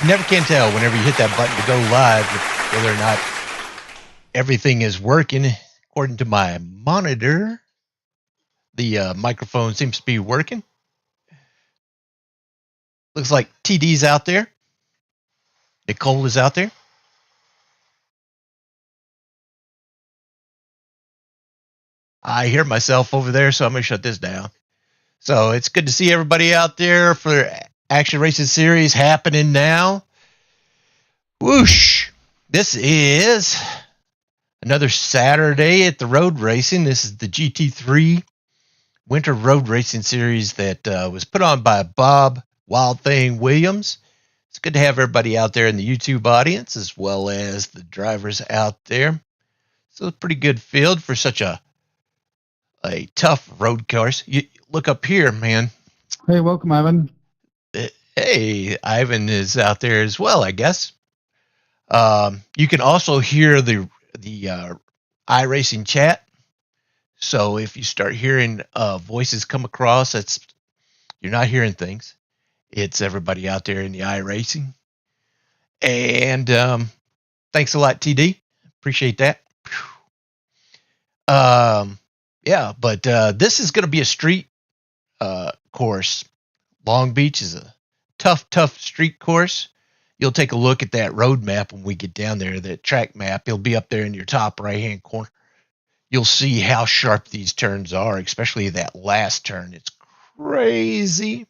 You never can tell whenever you hit that button to go live whether or not everything is working. According to my monitor, the microphone seems to be working. Looks like TD's out there. Nicole is out there. I hear myself over there, so I'm going to shut this down. So it's good to see everybody out there for Action Racing Series happening now. Whoosh! This is another Saturday at the road racing. This is the GT-3 Winter Road Racing Series that was put on by Bob Wild Thing Williams. It's good to have everybody out there in the YouTube audience as well as the drivers out there. So it's a pretty good field for such a tough road course. You look up here, man. Hey, welcome, Ivan. Hey, Ivan is out there as well, I guess. You can also hear the iRacing chat. So if you start hearing voices come across, you're not hearing things. It's everybody out there in the iRacing. And thanks a lot, TD. Appreciate that. Yeah, but this is going to be a street course. Long Beach is a tough street course. You'll take a look at that road map when we get down there, that track map. It'll be up there in your top right-hand corner. You'll see how sharp these turns are, especially that last turn. It's crazy.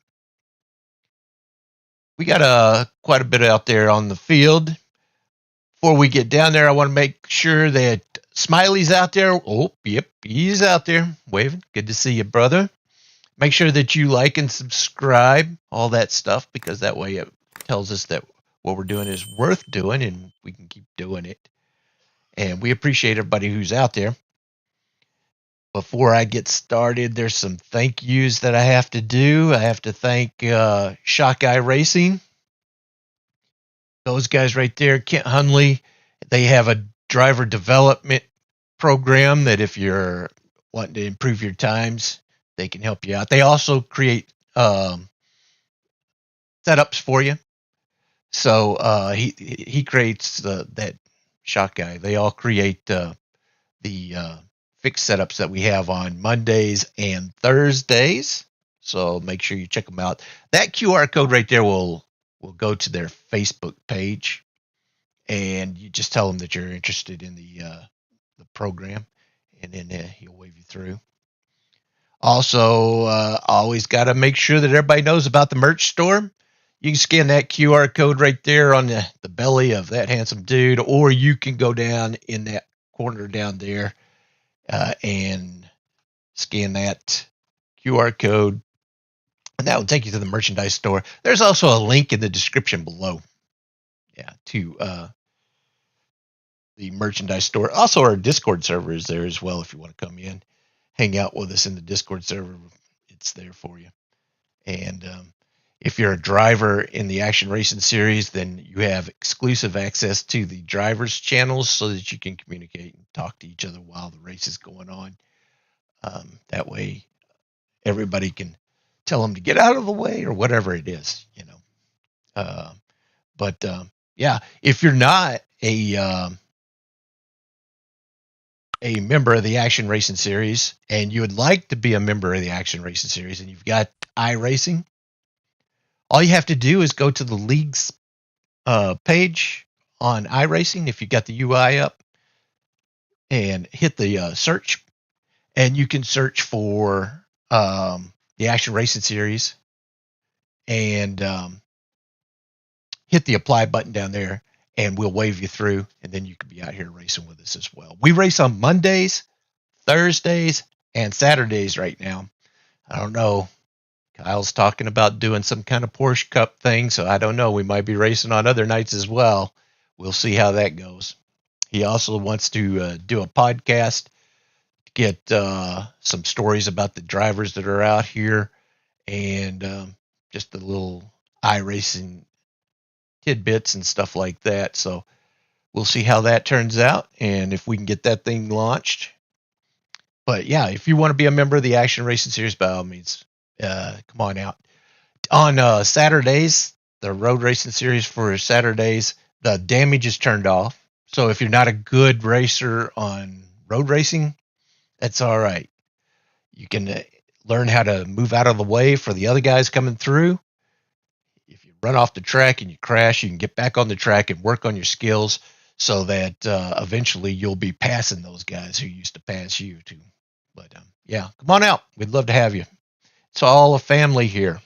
We got quite a bit out there on the field. Before we get down there, I want to make sure that Smiley's out there. Oh, yep, he's out there waving. Good to see you, brother. Make sure that you like and subscribe, all that stuff, because that way it tells us that what we're doing is worth doing and we can keep doing it. And we appreciate everybody who's out there. Before I get started, there's some thank yous that I have to do. I have to thank Shock Eye Racing. Those guys right there, Kent Hunley, they have a driver development program that if you're wanting to improve your times, they can help you out. They also create setups for you. So he creates that Shock Guy. They all create the fixed setups that we have on Mondays and Thursdays. So make sure you check them out. That QR code right there will go to their Facebook page, and you just tell them that you're interested in the program, and then he'll wave you through. Also, always got to make sure that everybody knows about the merch store. You can scan that QR code right there on the belly of that handsome dude, or you can go down in that corner down there and scan that QR code, and that will take you to the merchandise store. There's also a link in the description below, to the merchandise store. Also, our Discord server is there as well if you want to come in, hang out with us in the Discord server. It's there for you. And if you're a driver in the Action Racing Series, then you have exclusive access to the drivers' channels so that you can communicate and talk to each other while the race is going on. That way, everybody can tell them to get out of the way or whatever it is, you know. Yeah, if you're not a member of the Action Racing Series and you would like to be a member of the Action Racing Series and you've got iRacing, all you have to do is go to the league's page on iRacing if you got the UI up and hit the search, and you can search for the Action Racing Series and hit the apply button down there, and we'll wave you through, and then you can be out here racing with us as well. We race on Mondays, Thursdays, and Saturdays right now. I don't know. Kyle's talking about doing some kind of Porsche Cup thing, so I don't know. We might be racing on other nights as well. We'll see how that goes. He also wants to do a podcast to get some stories about the drivers that are out here and just a little iRacing tidbits and stuff like that. So we'll see how that turns out and if we can get that thing launched. But yeah, if you want to be a member of the Action Racing Series, by all means, come on out. On Saturdays, the road racing series for Saturdays, the damage is turned off. So if you're not a good racer on road racing, that's all right. You can learn how to move out of the way for the other guys coming through. If you run off the track and you crash, you can get back on the track and work on your skills so that eventually you'll be passing those guys who used to pass you too. But yeah, come on out. We'd love to have you. It's all a family here.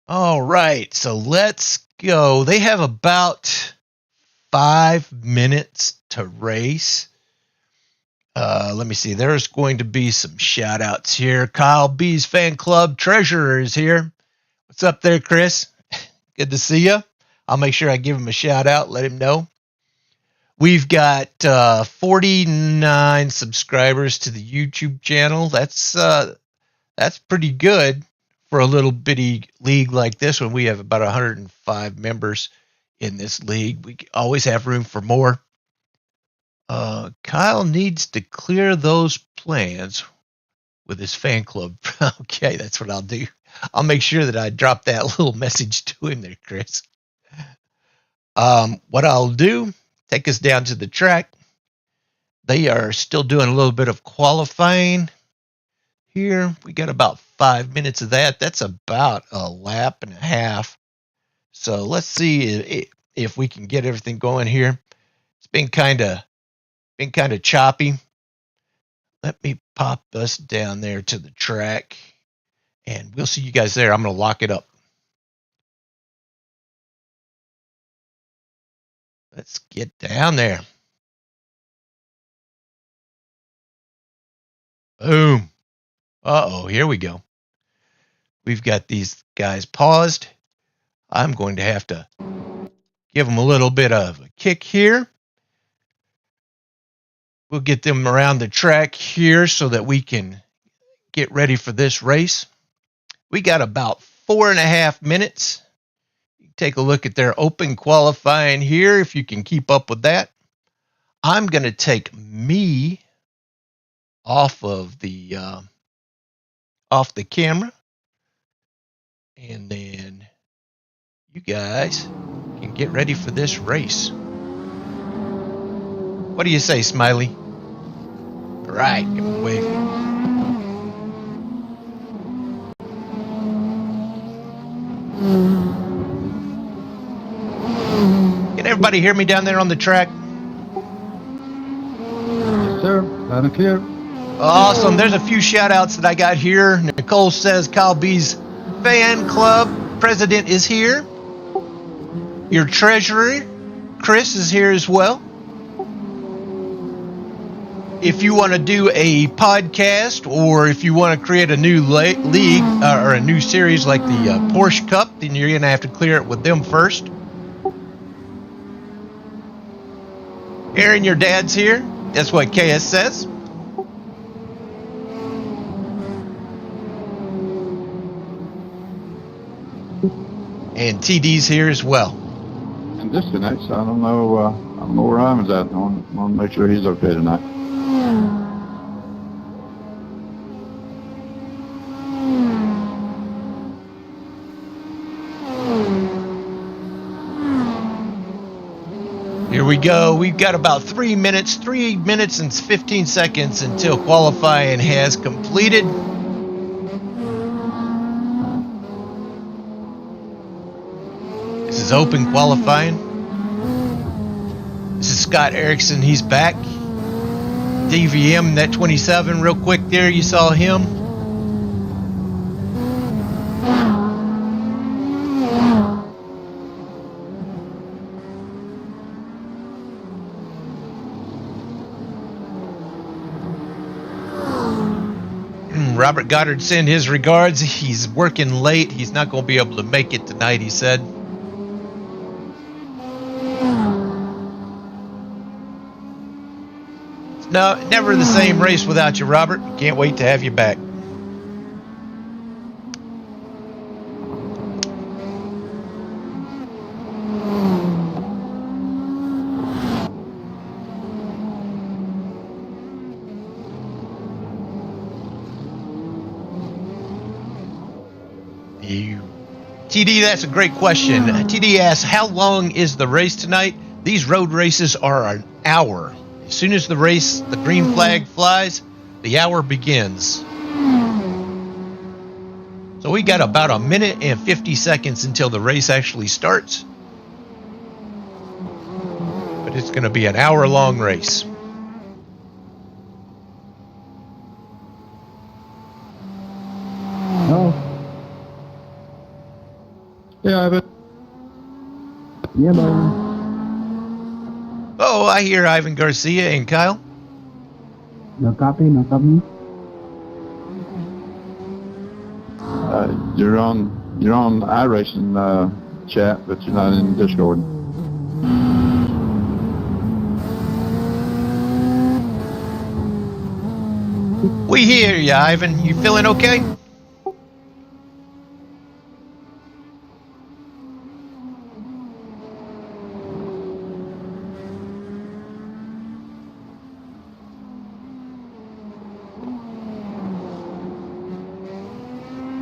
All right, so let's go. They have about 5 minutes to race. Let me see. There's going to be some shout outs here. Kyle B's fan club treasurer is here. What's up there, Chris? Good to see you. I'll make sure I give him a shout out, let him know. We've got 49 subscribers to the YouTube channel. That's pretty good for a little bitty league like this one. We have about 105 members in this league. We always have room for more. Kyle needs to clear those plans with his fan club. Okay, that's what I'll do. I'll make sure that I drop that little message to him there, Chris. What I'll do, take us down to the track. They are still doing a little bit of qualifying here. We got about 5 minutes of that. That's about a lap and a half. So let's see if we can get everything going here. It's been kind of choppy. Let me pop us down there to the track, and we'll see you guys there. I'm going to lock it up. Let's get down there. Boom. Uh-oh, here we go. We've got these guys paused. I'm going to have to give them a little bit of a kick here. We'll get them around the track here so that we can get ready for this race. We got about 4.5 minutes. Take a look at their open qualifying here, if you can keep up with that. I'm going to take me off of the camera, and then you guys can get ready for this race. What do you say, Smiley? All right, give him a wave. Can everybody hear me down there on the track? Yes, sir. Loud and clear. Awesome. There's a few shout outs that I got here. Nicole says Kyle B's fan club president is here. Your treasurer, Chris, is here as well. If you want to do a podcast, or if you want to create a new league or a new series like the Porsche Cup, then you're going to have to clear it with them first. Aaron, your dad's here. That's what KS says. And TD's here as well. And disconnects. I don't know where Ryman's at. I want to make sure he's okay tonight. Here we go. We've got about 3 minutes and 15 seconds until qualifying has completed. This is open qualifying. This is Scott Erickson. He's back. DVM, that 27, real quick there. You saw him. Robert Goddard sent his regards. He's working late. He's not going to be able to make it tonight, he said. No, never the same race without you, Robert. Can't wait to have you back. TD, that's a great question. TD asks, how long is the race tonight? These road races are an hour. As soon as the green flag flies, the hour begins. So we got about a minute and 50 seconds until the race actually starts. But it's going to be an hour-long race. Oh. Yeah, but yeah, man. Oh, I hear Ivan Garcia and Kyle. No copy, no copy. You're on iRacing chat, but you're not in Discord. We hear you, Ivan. You feeling okay?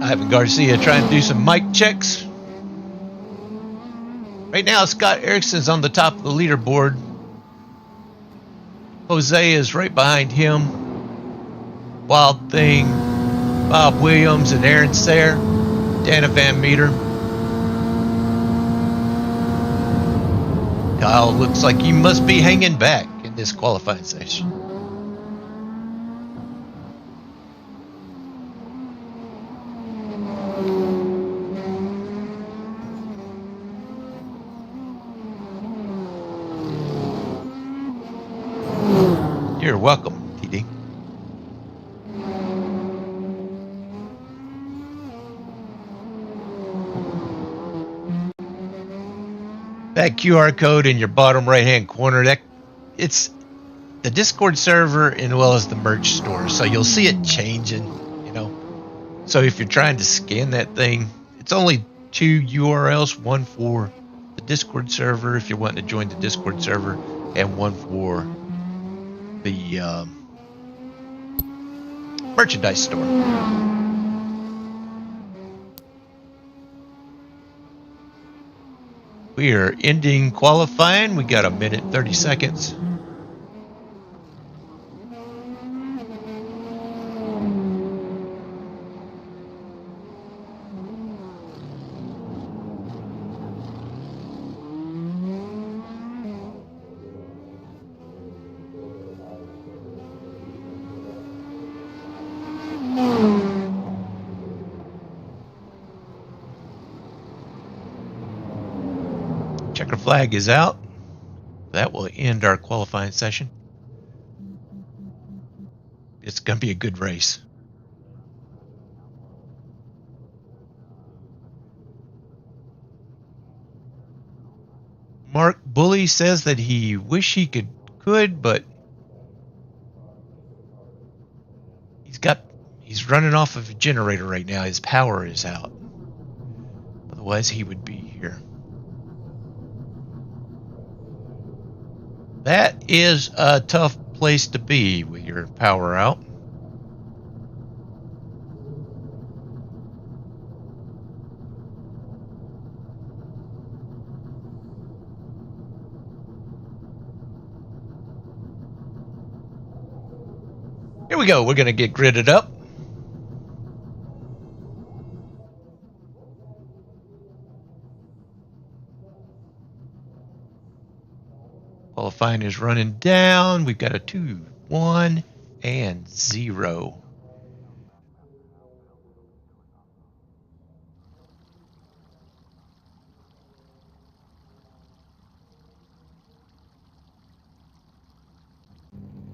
Ivan Garcia trying to do some mic checks. Right now, Scott Erickson's on the top of the leaderboard. Jose is right behind him. Wild Thing, Bob Williams, and Aaron Sayre, Dana Van Meter. Kyle looks like he must be hanging back in this qualifying session. You're welcome, TD. That QR code in your bottom right-hand corner, it's the Discord server as well as the merch store. So you'll see it changing, you know. So if you're trying to scan that thing, it's only 2 URLs, one for the Discord server if you're wanting to join the Discord server, and one for the merchandise store. We are ending qualifying. We got a minute, 30 seconds. Checker flag is out. That will end our qualifying session. It's going to be a good race. Mark Bully says that he wish he could, but he's running off of a generator right now. His power is out. Otherwise, he would be here. That is a tough place to be with your power out. Here we go. We're going to get gridded up. Qualifying is running down. We've got a 2, 1, and 0.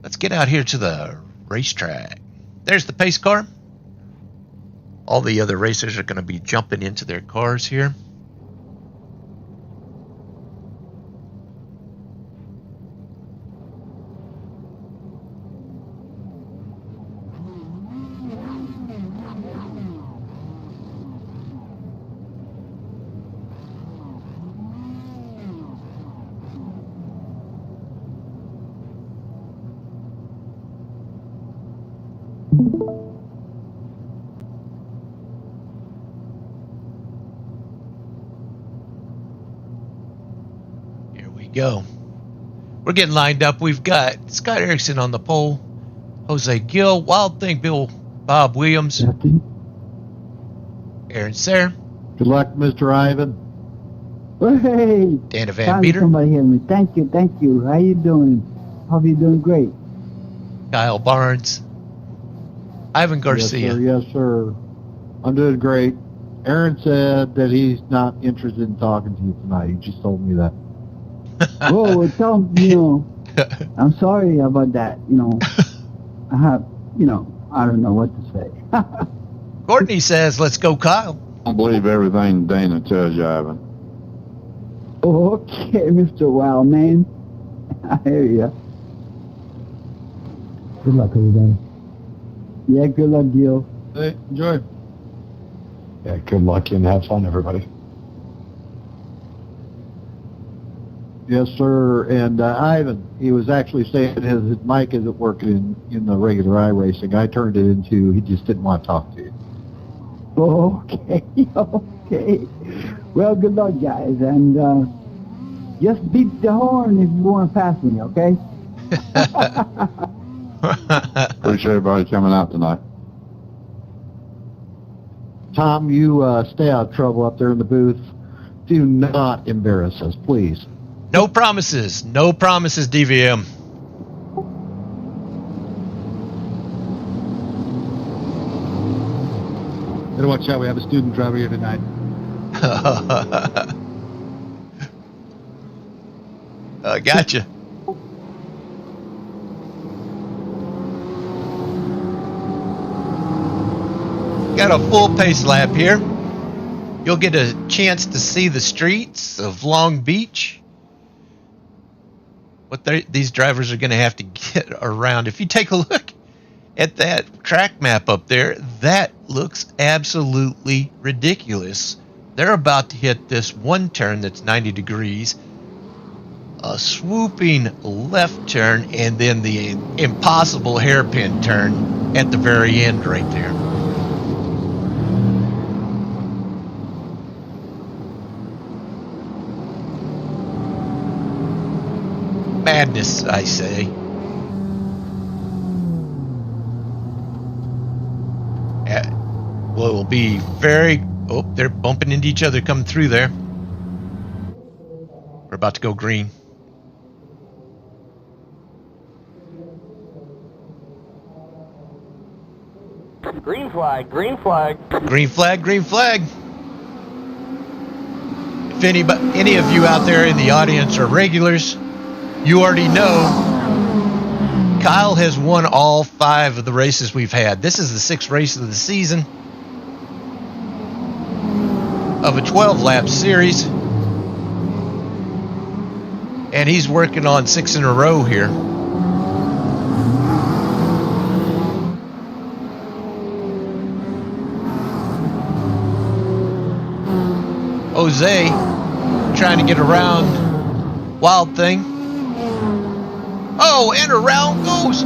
Let's get out here to the racetrack. There's the pace car. All the other racers are going to be jumping into their cars here. go. We're getting lined up. We've got Scott Erickson on the pole, Jose Gill, Wild Thing Bill, Bob Williams, Justin. Aaron Sayre, Good luck, Mr. Ivan. Hey, Dana Van finally Meter, somebody hear me. Thank you. How you doing? Hope you're doing great. Kyle Barnes, Ivan Garcia. Yes, sir. I'm doing great. Aaron said that he's not interested in talking to you tonight. He just told me that. Whoa, well, tell him, I'm sorry about that. I have, I don't know what to say. Courtney says, let's go, Kyle. I don't believe everything Dana tells you, Ivan. Okay, Mr. Wild Man. I hear ya. Good luck, everybody. Yeah, good luck, Gil. Hey, enjoy. Yeah, good luck and have fun, everybody. Yes, sir. And Ivan, he was actually saying his mic isn't working in the regular iRacing. I turned it into, he just didn't want to talk to you. Okay. Well, good luck, guys. And just beat the horn if you want to pass me, okay? Appreciate everybody coming out tonight. Tom, you stay out of trouble up there in the booth. Do not embarrass us, please. No promises, DVM. Better watch out, we have a student driver here tonight. Gotcha. Got a full pace lap here. You'll get a chance to see the streets of Long Beach. What these drivers are going to have to get around. If you take a look at that track map up there, that looks absolutely ridiculous. They're about to hit this one turn that's 90 degrees, a swooping left turn, and then the impossible hairpin turn at the very end right there. Madness, I say. Well, it will be very... Oh, they're bumping into each other coming through there. We're about to go green. Green flag, green flag. Green flag, green flag. If any of you out there in the audience are regulars, you already know Kyle has won all 5 of the races we've had. This is the 6th race of the season of a 12-lap series. And he's working on 6 in a row here. Jose trying to get around Wild Thing. Oh, and around goes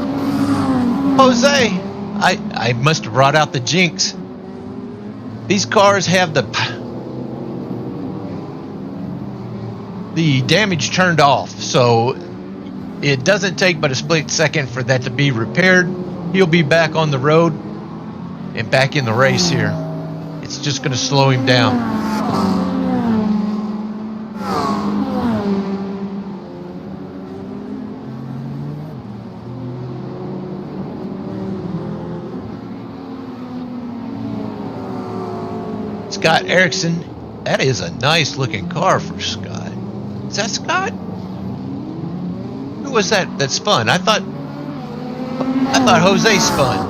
Jose. I must have brought out the jinx. These cars have the damage turned off, so it doesn't take but a split second for that to be repaired. He'll be back on the road and back in the race here. It's just going to slow him down. Scott Erickson, that is a nice looking car for Scott. Is that Scott? Who was that spun? I thought Jose spun.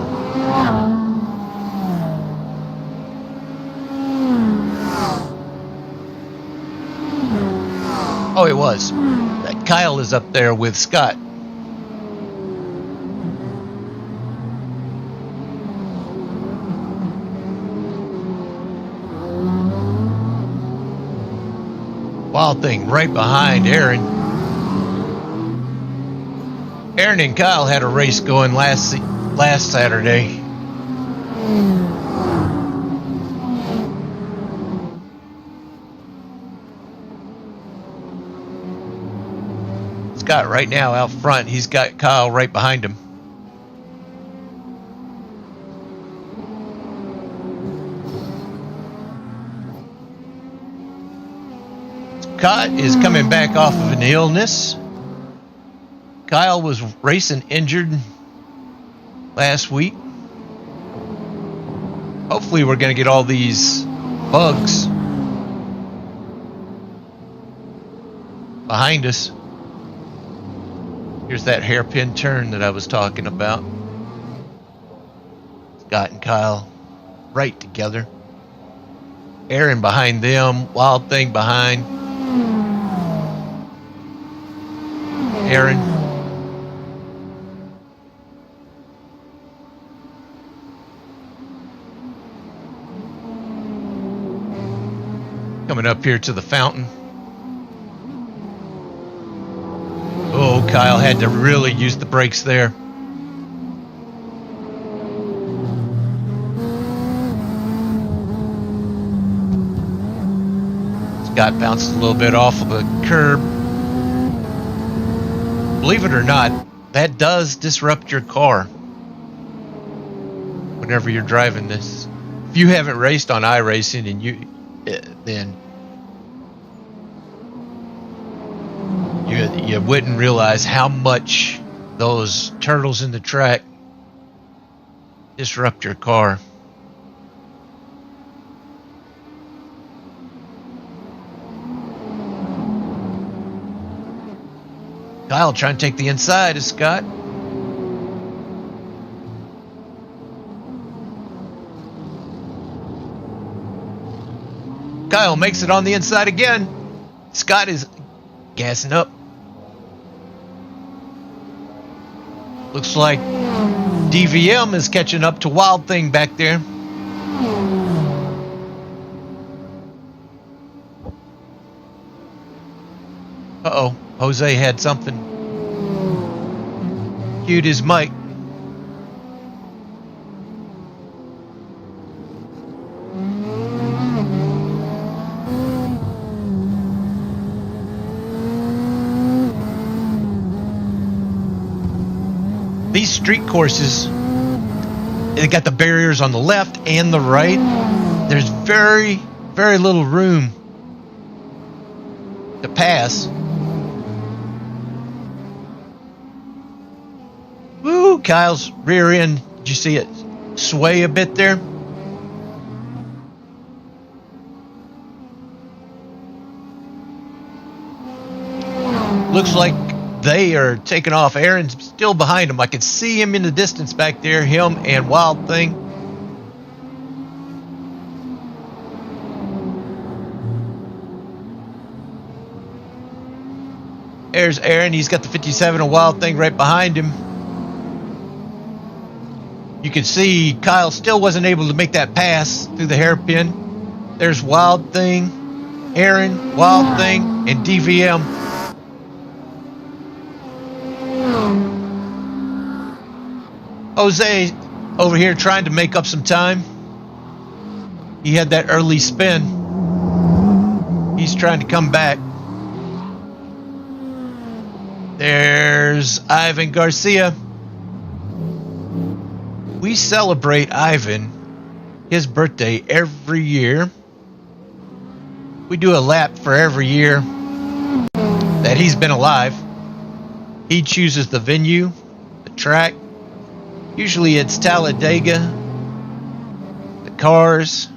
Oh, it was. That Kyle is up there with Scott. Wild Thing right behind Aaron. Aaron and Kyle had a race going last Saturday. Scott right now out front. He's got Kyle right behind him. Scott is coming back off of an illness. Kyle was racing injured last week. Hopefully we're going to get all these bugs behind us. Here's that hairpin turn that I was talking about. Scott and Kyle right together. Aaron behind them. Wild Thing behind Aaron. Coming up here to the fountain. Oh, Kyle had to really use the brakes there. Scott bounced a little bit off of the curb. Believe it or not, that does disrupt your car whenever you're driving this. If you haven't raced on iRacing, and then you wouldn't realize how much those turtles in the track disrupt your car. Kyle trying to take the inside of Scott. Kyle makes it on the inside again. Scott is gassing up. Looks like DVM is catching up to Wild Thing back there. Uh-oh. Jose had something. Cued his mic. These street courses, they got the barriers on the left and the right. There's very, very little room to pass. Woo! Kyle's rear end. Did you see it sway a bit there? Looks like they are taking off. Aaron's still behind him. I can see him in the distance back there. Him and Wild Thing. There's Aaron. He's got the 57 and Wild Thing right behind him. You can see Kyle still wasn't able to make that pass through the hairpin. There's Wild Thing, Aaron, Wild Thing, and DVM. Jose over here trying to make up some time. He had that early spin. He's trying to come back. There's Ivan Garcia. We celebrate Ivan, his birthday, every year. We do a lap for every year that he's been alive. He chooses the venue, the track. Usually it's Talladega, the cars.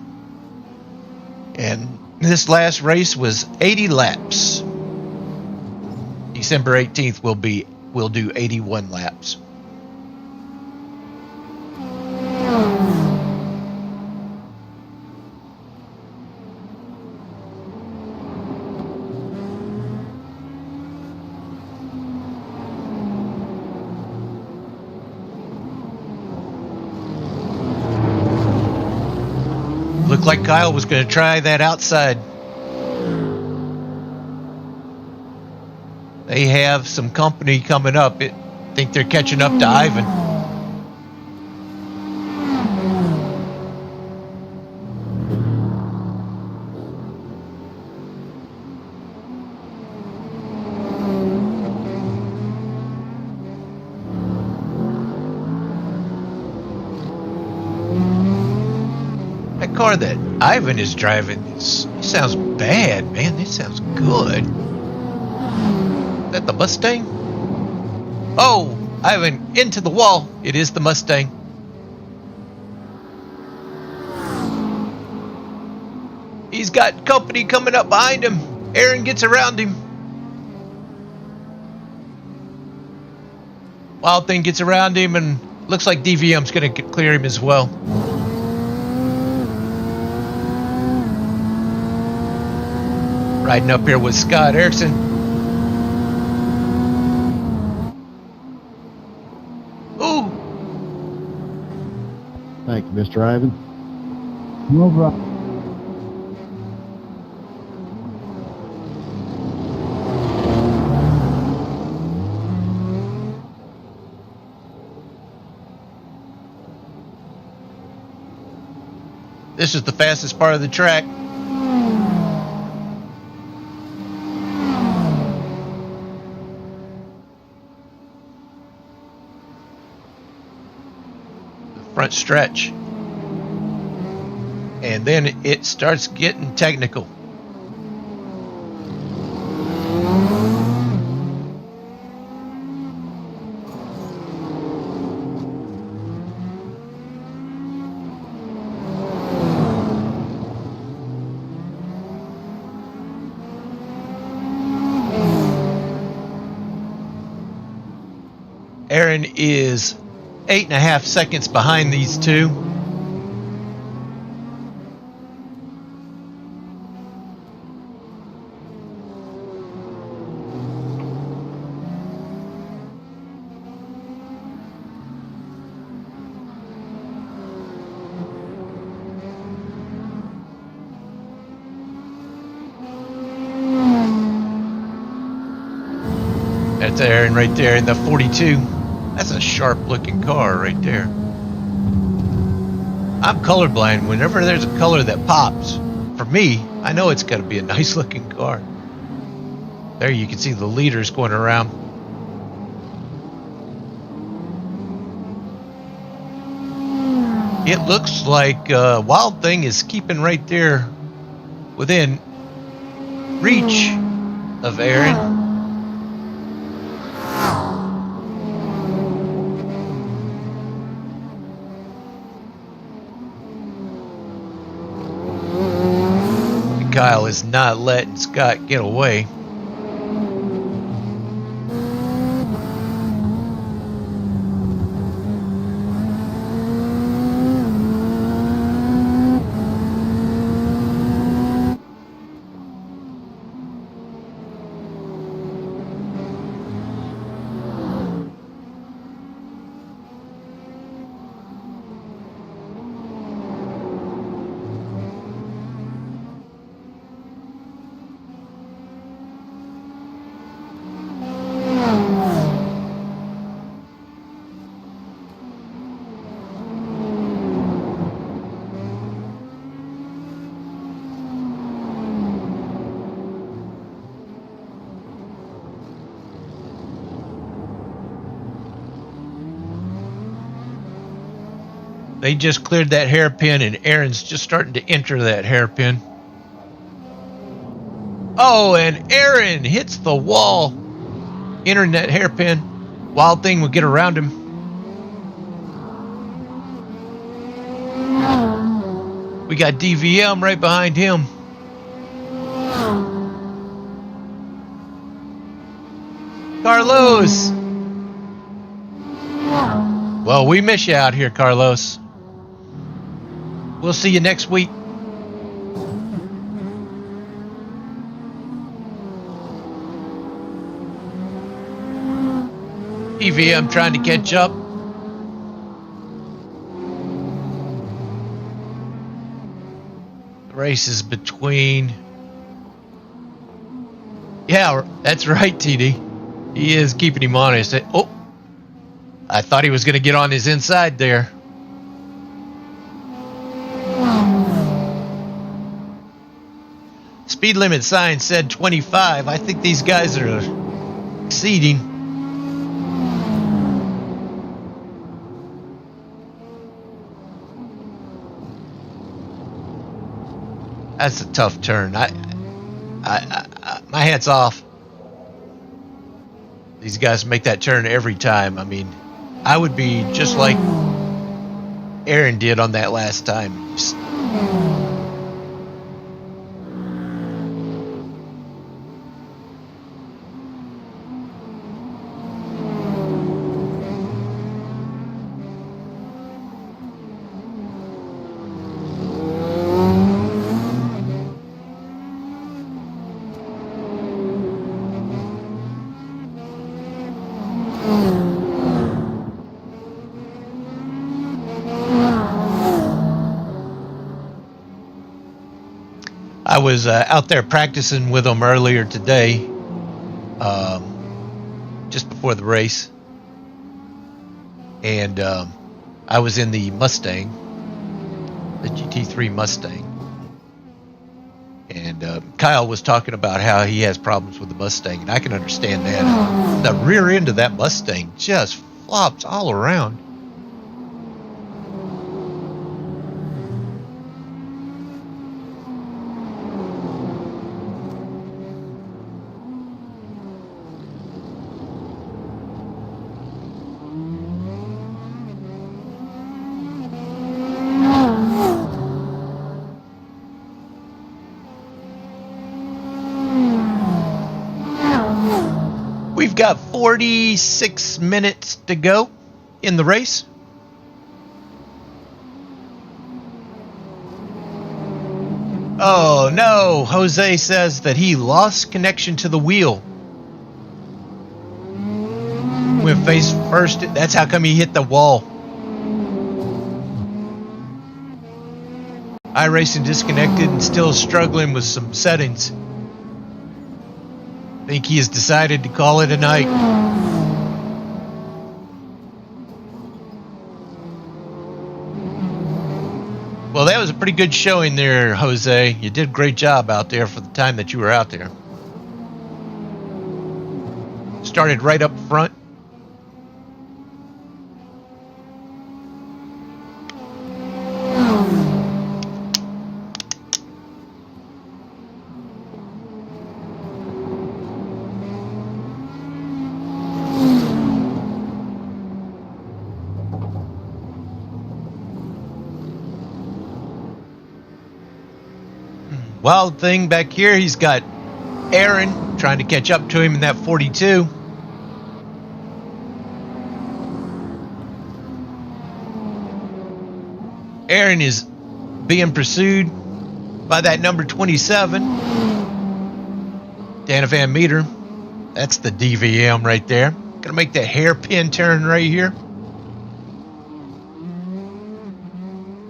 And this last race was 80 laps. December 18th we'll do 81 laps. Looked like Kyle was going to try that outside. They have some company coming up. I think they're catching up to Ivan. car that Ivan is driving it sounds bad, man. This sounds good. Is that the Mustang? Oh, Ivan, into the wall. It is the Mustang. He's got company coming up behind him. Aaron gets around him. Wild Thing gets around him, and looks like DVM's going to clear him as well. Riding up here with Scott Erickson. Ooh. Thank you, Mr. Ivan. No problem. This is the fastest part of the track. The front stretch. And then it starts getting technical. Aaron is 8.5 seconds behind these two. That's Aaron right there in the 42. That's a sharp looking car right there. I'm colorblind. Whenever there's a color that pops, for me, I know it's got to be a nice looking car. There you can see the leaders going around. It looks like Wild Thing is keeping right there within reach of Aaron. Kyle is not letting Scott get away. They just cleared that hairpin, and Aaron's just starting to enter that hairpin. Oh, and Aaron hits the wall, entering that hairpin. Wild Thing will get around him. We got DVM right behind him. Carlos! Well, we miss you out here, Carlos. We'll see you next week. EVM trying to catch up. The race is between... Yeah, that's right, TD. He is keeping him honest. Oh, I thought he was going to get on his inside there. Speed limit sign said 25. I think these guys are exceeding. That's a tough turn. My hat's off. These guys make that turn every time. I mean, I would be just like Aaron did on that last time. Just, I was out there practicing with them earlier today, just before the race, and I was in the Mustang, the GT-3 Mustang, and Kyle was talking about how he has problems with the Mustang, and I can understand that. The rear end of that Mustang just flops all around. We've got 46 minutes to go in the race. Oh no, Jose says that he lost connection to the wheel. Went face first, that's how come he hit the wall. iRacing disconnected and still struggling with some settings. I think he has decided to call it a night. Well, that was a pretty good showing there, Jose. You did a great job out there for the time that you were out there. Started right up front. Wild thing back here, he's got Aaron trying to catch up to him in that 42. Aaron is being pursued by that number 27, Dana Van Meter. That's the DVM right there. Gonna make that hairpin turn right here.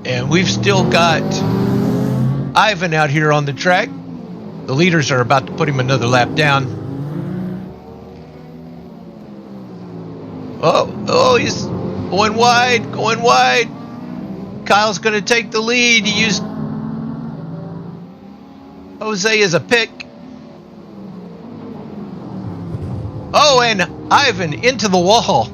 And we've still got Ivan out here on the track. The leaders are about to put him another lap down. Oh, he's going wide, going wide. Kyle's going to take the lead. He used Jose as a pick. Oh, and Ivan into the wall.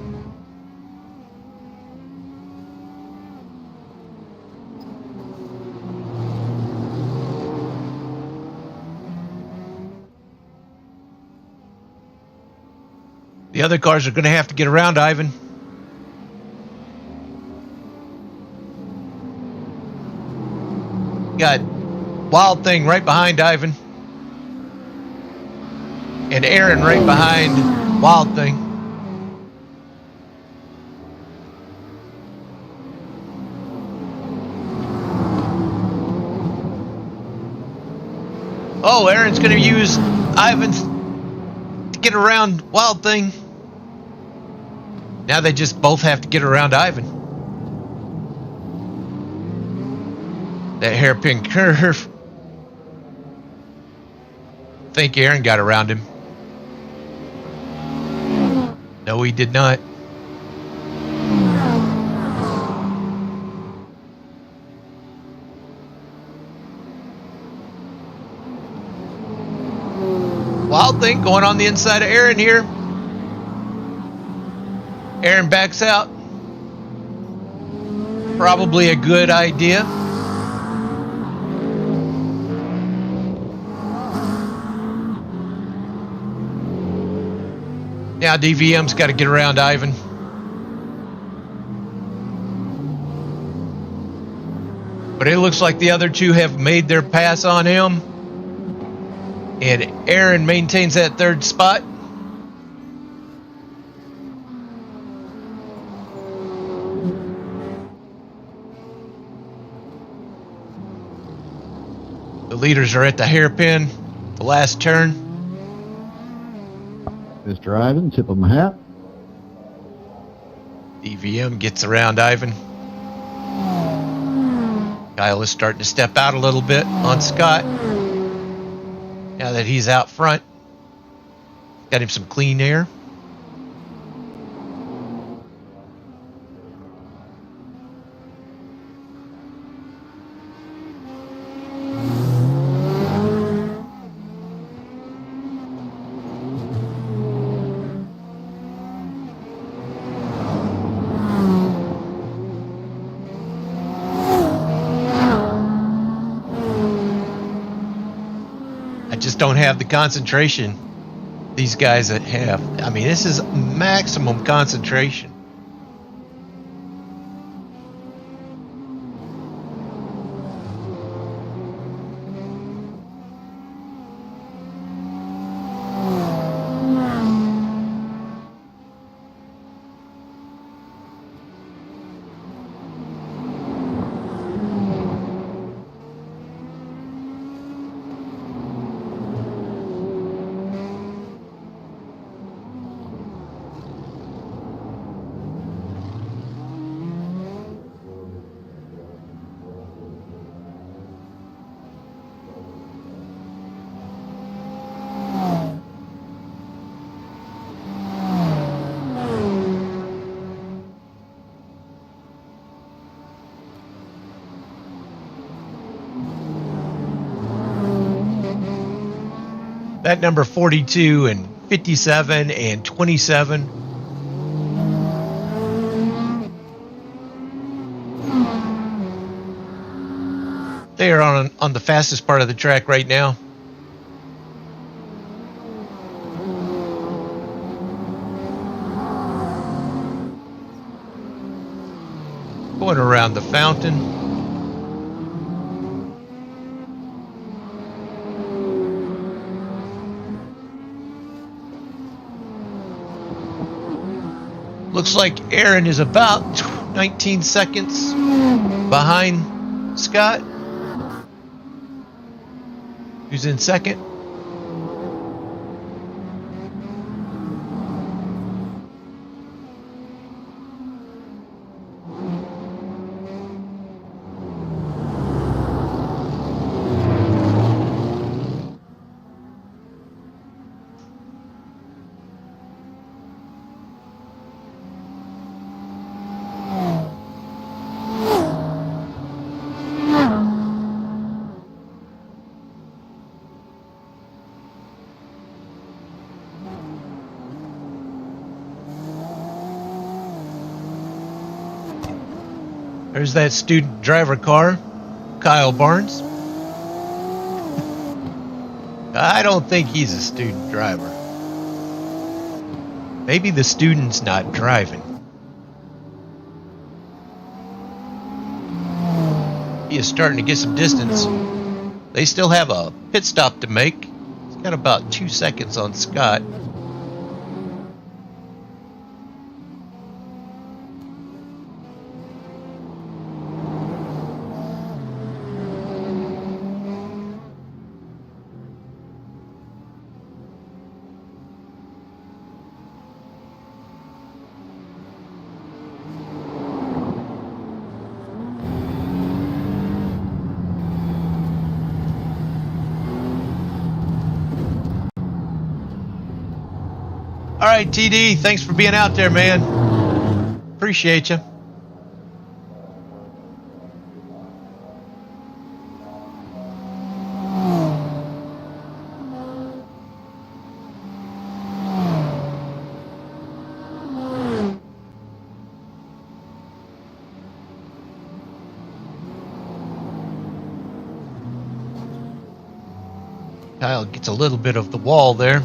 The other cars are going to have to get around Ivan. Got Wild Thing right behind Ivan. And Aaron right behind Wild Thing. Oh, Aaron's going to use Ivan's to get around Wild Thing. Now they just both have to get around Ivan. That hairpin curve. I think Aaron got around him. No, he did not. Wild Thing going on the inside of Aaron here. Aaron backs out. Probably a good idea. Now DVM's got to get around Ivan. But it looks like the other two have made their pass on him. And Aaron maintains that third spot. The leaders are at the hairpin, the last turn. Mr. Ivan, tip of my hat. DVM gets around Ivan. Kyle is starting to step out a little bit on Scott. Now that he's out front, got him some clean air. Don't have the concentration these guys have. I mean, this is maximum concentration. That number 42 and 57 and 27. They are on the fastest part of the track right now. Going around the fountain. Looks like Aaron is about 19 seconds behind Scott, who's in second. There's that student driver car, Kyle Barnes. I don't think he's a student driver. Maybe the student's not driving. He is starting to get some distance. They still have a pit stop to make. He's got about 2 seconds on Scott. All right, TD, thanks for being out there, man. Appreciate you. Kyle gets a little bit of the wall there.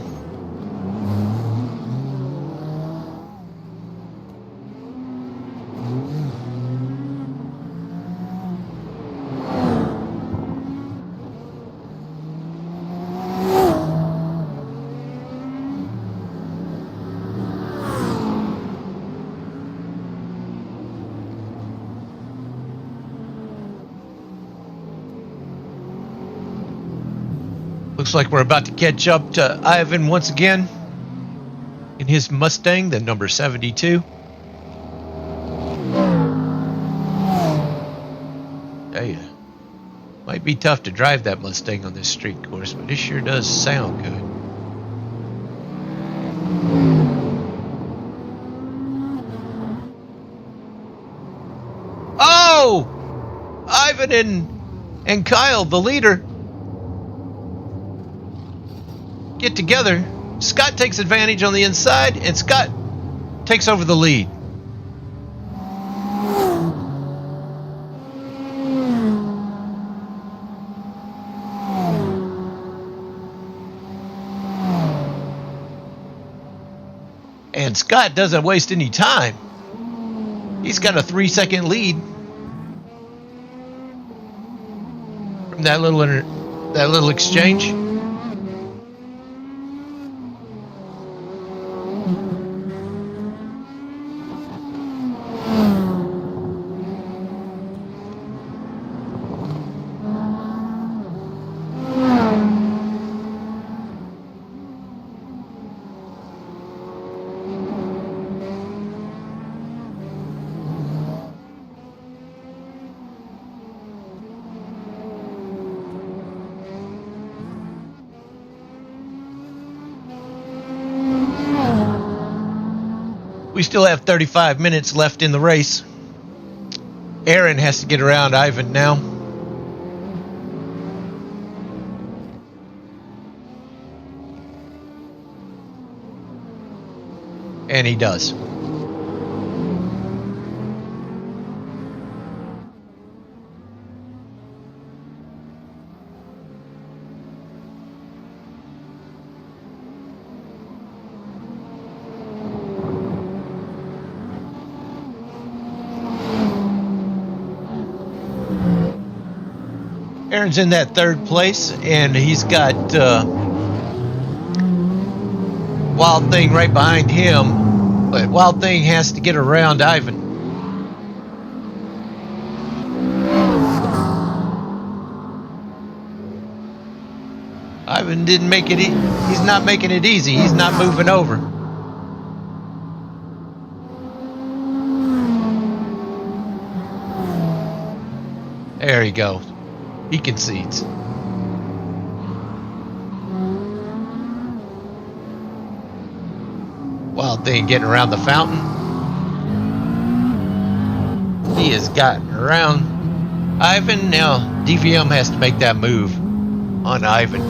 Looks like we're about to catch up to Ivan once again in his Mustang, the number 72. Tell ya, might be tough to drive that Mustang on this street course, but it sure does sound good. Oh! Ivan and Kyle, the leader, get together. Scott takes advantage on the inside, and Scott takes over the lead. And Scott doesn't waste any time. He's got a 3-second lead from that little exchange. We still have 35 minutes left in the race. Aaron has to get around Ivan now. And he does. Aaron's in that third place, and he's got Wild Thing right behind him, but Wild Thing has to get around Ivan. Ivan didn't make it. He's not making it easy. He's not moving over. There he goes. He concedes. Wild Thing getting around the fountain. He has gotten around Ivan. Now DVM has to make that move on Ivan.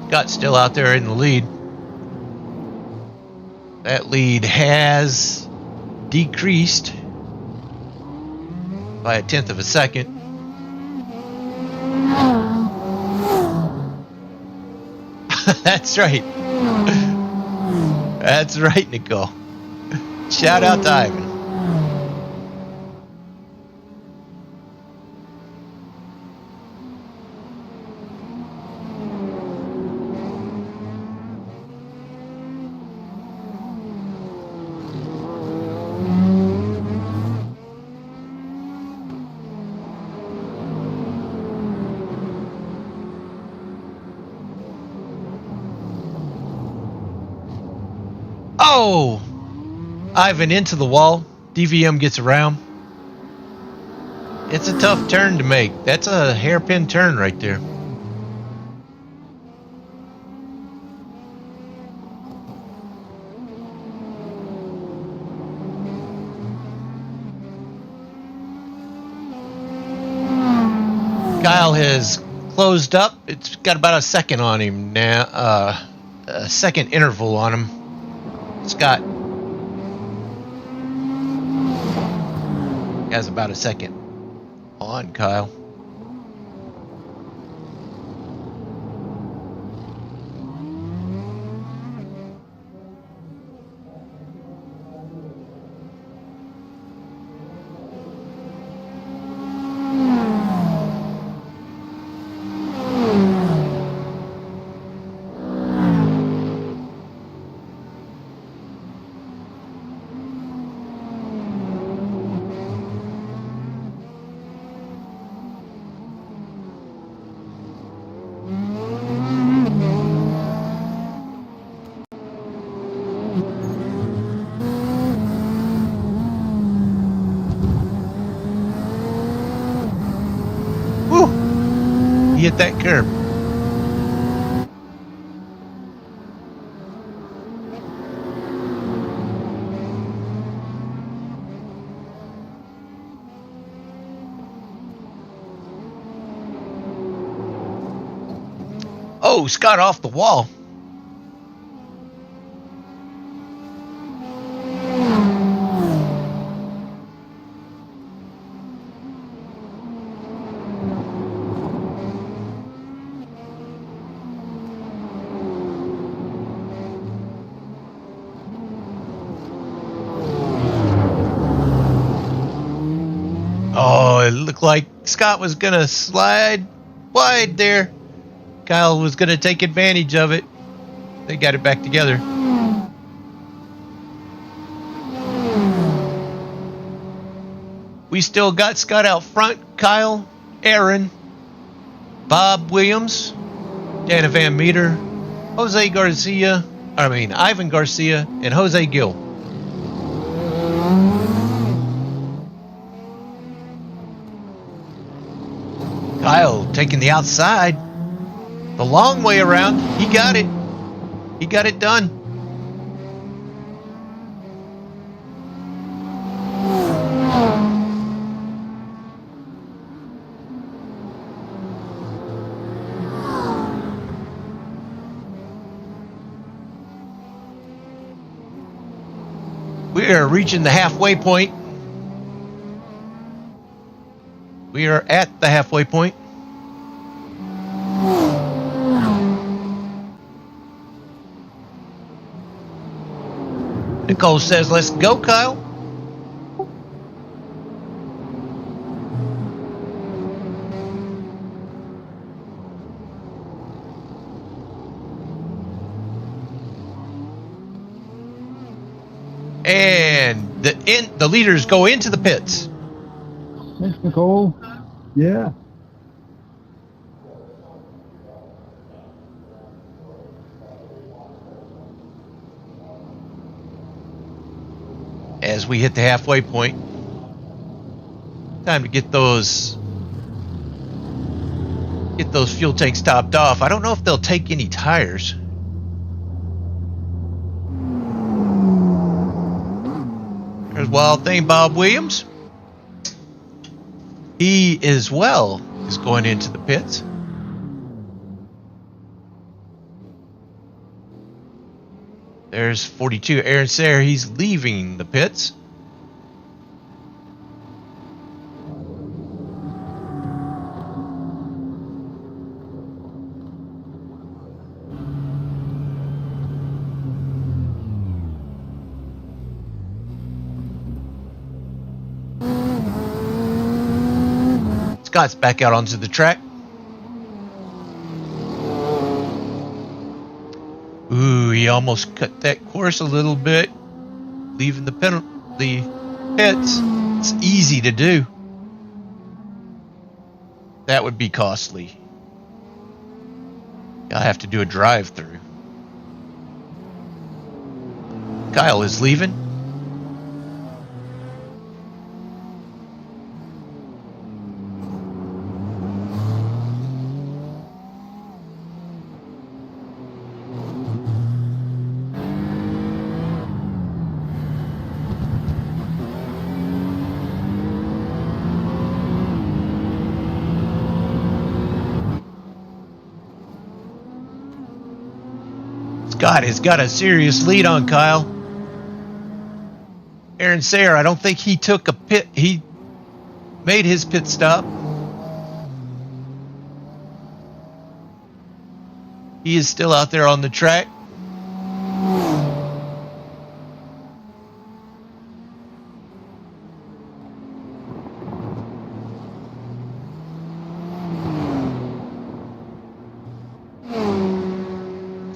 Scott's still out there in the lead. That lead has decreased by 1/10 of a second. That's right. That's right, Nicole. Shout out to Ivan. Oh! Ivan into the wall. DVM gets around. It's a tough turn to make. That's a hairpin turn right there. Kyle has closed up. It's got about a second on him now. A second interval on him. Scott has about a second on Kyle. He hit that curb. Oh, Scott off the wall. Oh, it looked like Scott was going to slide wide there. Kyle was going to take advantage of it. They got it back together. We still got Scott out front. Kyle, Aaron, Bob Williams, Dana Van Meter, Ivan Garcia, and Jose Gill. Kyle taking the outside, the long way around. He got it. He got it done. We are reaching the halfway point. We are at the halfway point. Nicole says, let's go, Kyle. And the leaders go into the pits. Thanks, Nicole. Yeah. As we hit the halfway point, time to get those fuel tanks topped off. I don't know if they'll take any tires. There's Wild Thing Bob Williams. He as well is going into the pits. There's 42 Aaron Sayre. He's leaving the pits. Scott's back out onto the track. Ooh, he almost cut that course a little bit, leaving the pits. It's easy to do. That would be costly. I'll have to do a drive-through. Kyle is leaving. Scott has got a serious lead on Kyle. Aaron Sayre, I don't think he took a pit. He made his pit stop. He is still out there on the track.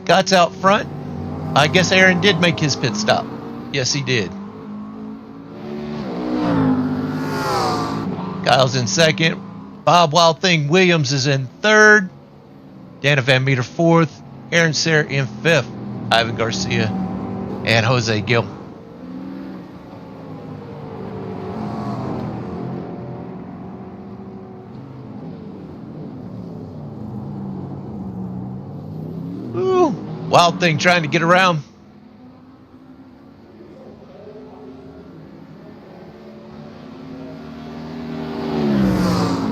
Scott's out front. I guess Aaron did make his pit stop. Yes, he did. Kyle's in second. Bob Wild Thing Williams is in third. Dana Van Meter fourth. Aaron Sayre in fifth. Ivan Garcia and Jose Gill. Wild Thing trying to get around.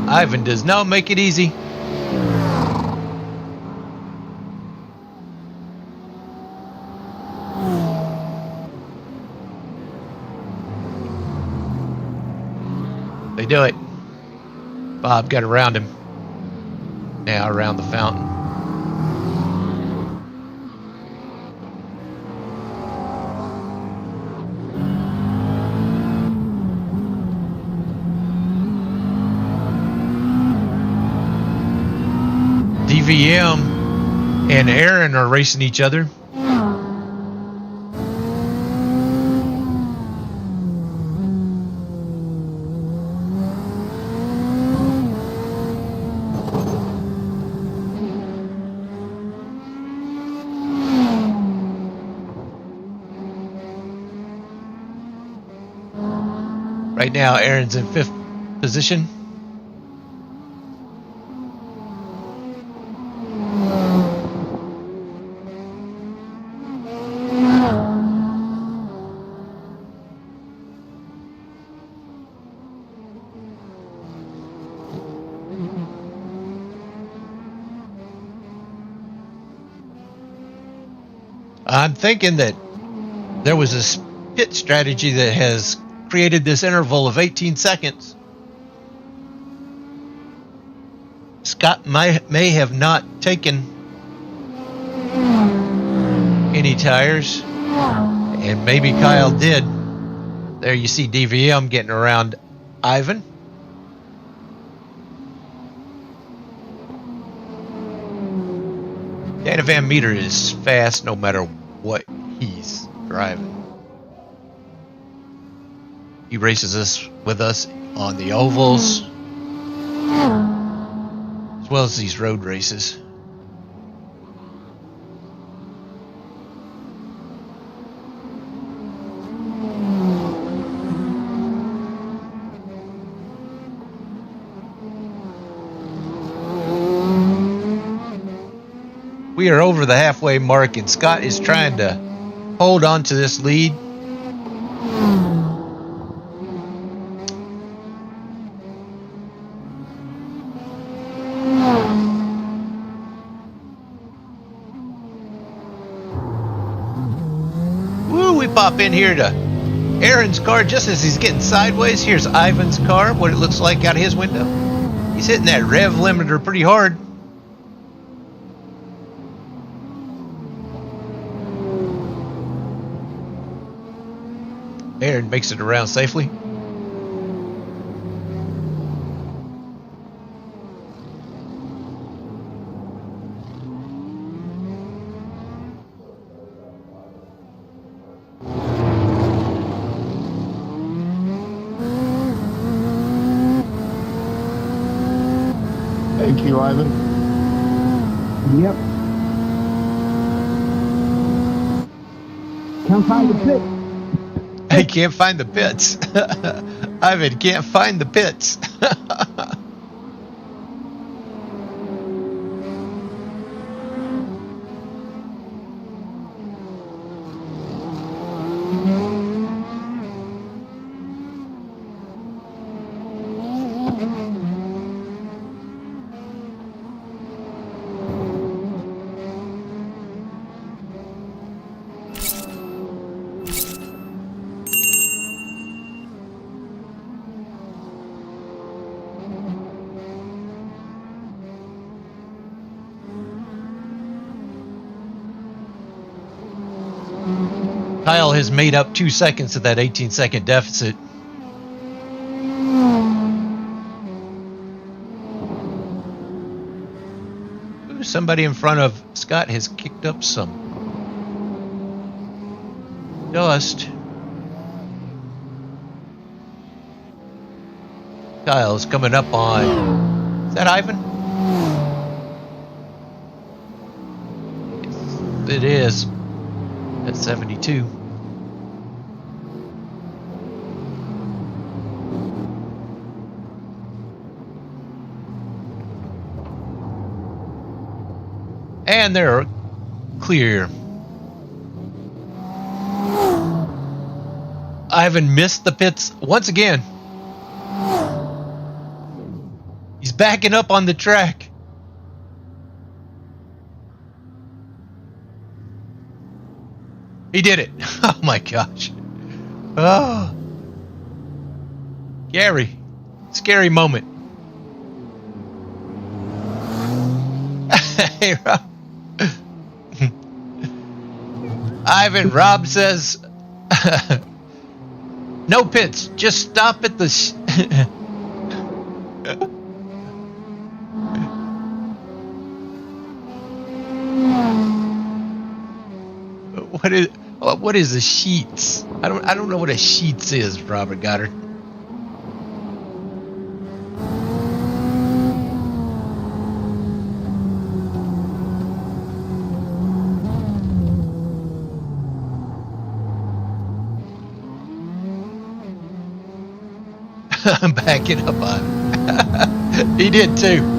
Ivan does not make it easy. They do it. Bob got around him. Now around the fountain. DVM and Aaron are racing each other. Right now, Aaron's in 5th position. I'm thinking that there was a pit strategy that has created this interval of 18 seconds. Scott may have not taken any tires, and maybe Kyle did. There you see DVM getting around Ivan. Dana Van Meter is fast no matter what he's driving. He races with us on the ovals as well as these road races. We are over the halfway mark, and Scott is trying to hold on to this lead. Woo, we pop in here to Aaron's car just as he's getting sideways. Here's Ivan's car, what it looks like out of his window. He's hitting that rev limiter pretty hard. Aaron makes it around safely. Thank you, Ivan. Yep. Can't find the pit. I can't find the pits. Ivan can't find the pits. Kyle has made up 2 seconds of that 18-second deficit. Ooh, somebody in front of Scott has kicked up some dust. Kyle's coming up on... Is that Ivan? Yes, it is. That's 72. And they're clear. Ivan missed the pits once again. He's backing up on the track. He did it. Oh my gosh. Oh. Gary. Scary moment. Hey, Rob. Ivan, Rob says, no pits, just stop at the... What is a sheets? I don't know what a sheets is, Robert Goddard. I'm backing up on him. He did too.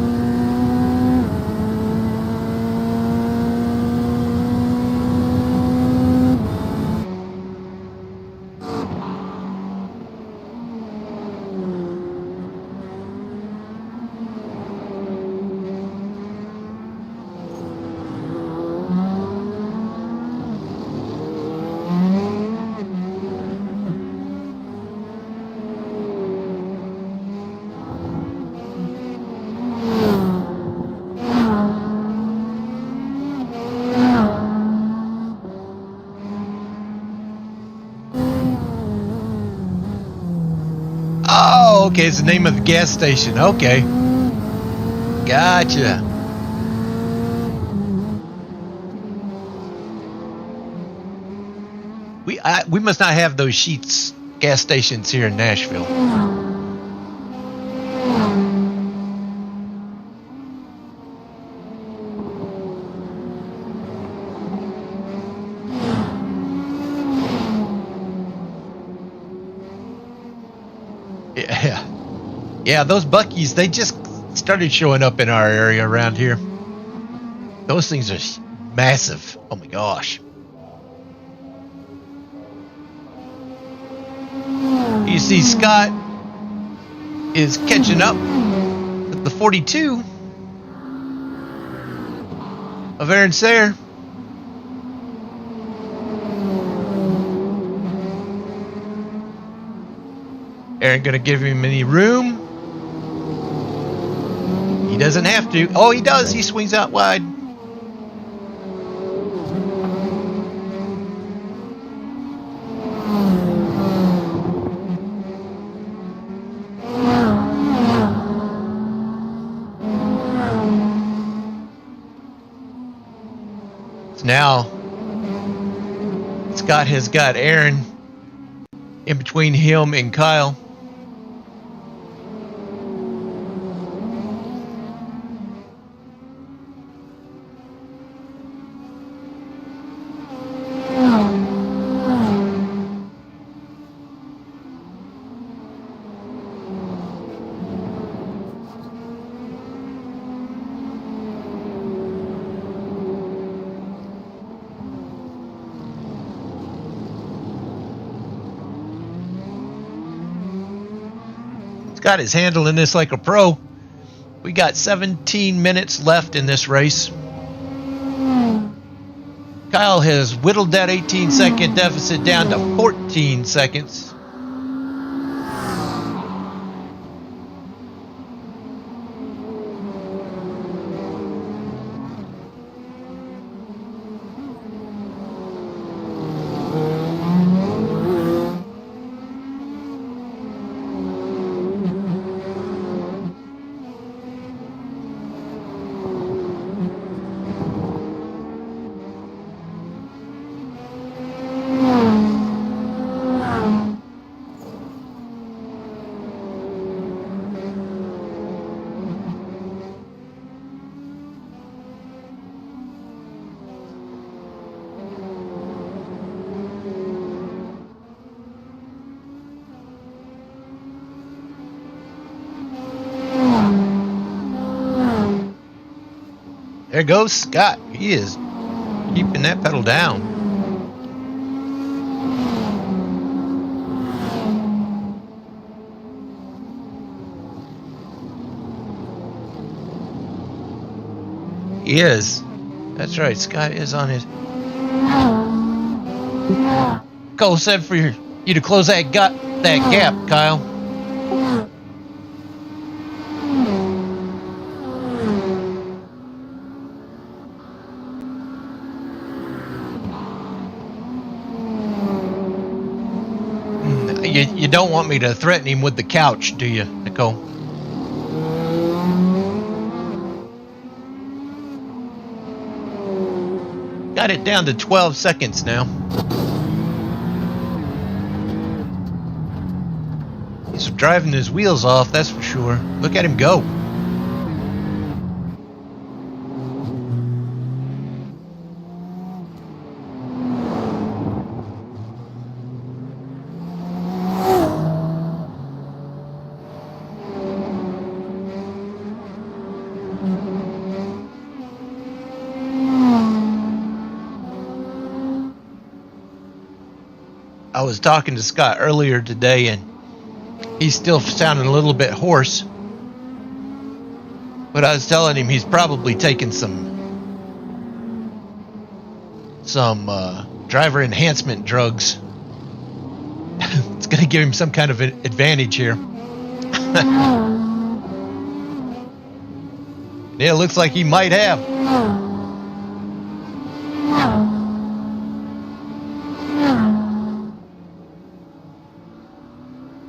Oh, okay, it's the name of the gas station. Okay. Gotcha. We must not have those Sheets gas stations here in Nashville. Yeah, those Buc-ee's, they just started showing up in our area around here. Those things are massive. Oh my gosh. You see Scott is catching up with the 42 of Aaron Sayre. Aaron gonna give him any room? He doesn't have to. Oh, he does. He swings out wide. So now Scott has got Aaron in between him and Kyle. Scott is handling this like a pro. We got 17 minutes left in this race. Kyle has whittled that 18-second deficit down to 14 seconds. There goes Scott. He is Keeping that pedal down. He is. That's right. Scott is on his. Cole said for you to close that gap, Kyle. You don't want me to threaten him with the couch, do you, Nicole? Got it down to 12 seconds now. He's driving his wheels off, that's for sure. Look at him go. I was talking to Scott earlier today, and he's still sounding a little bit hoarse. But I was telling him he's probably taking some driver enhancement drugs. It's going to give him some kind of an advantage here. Yeah, it looks like he might have.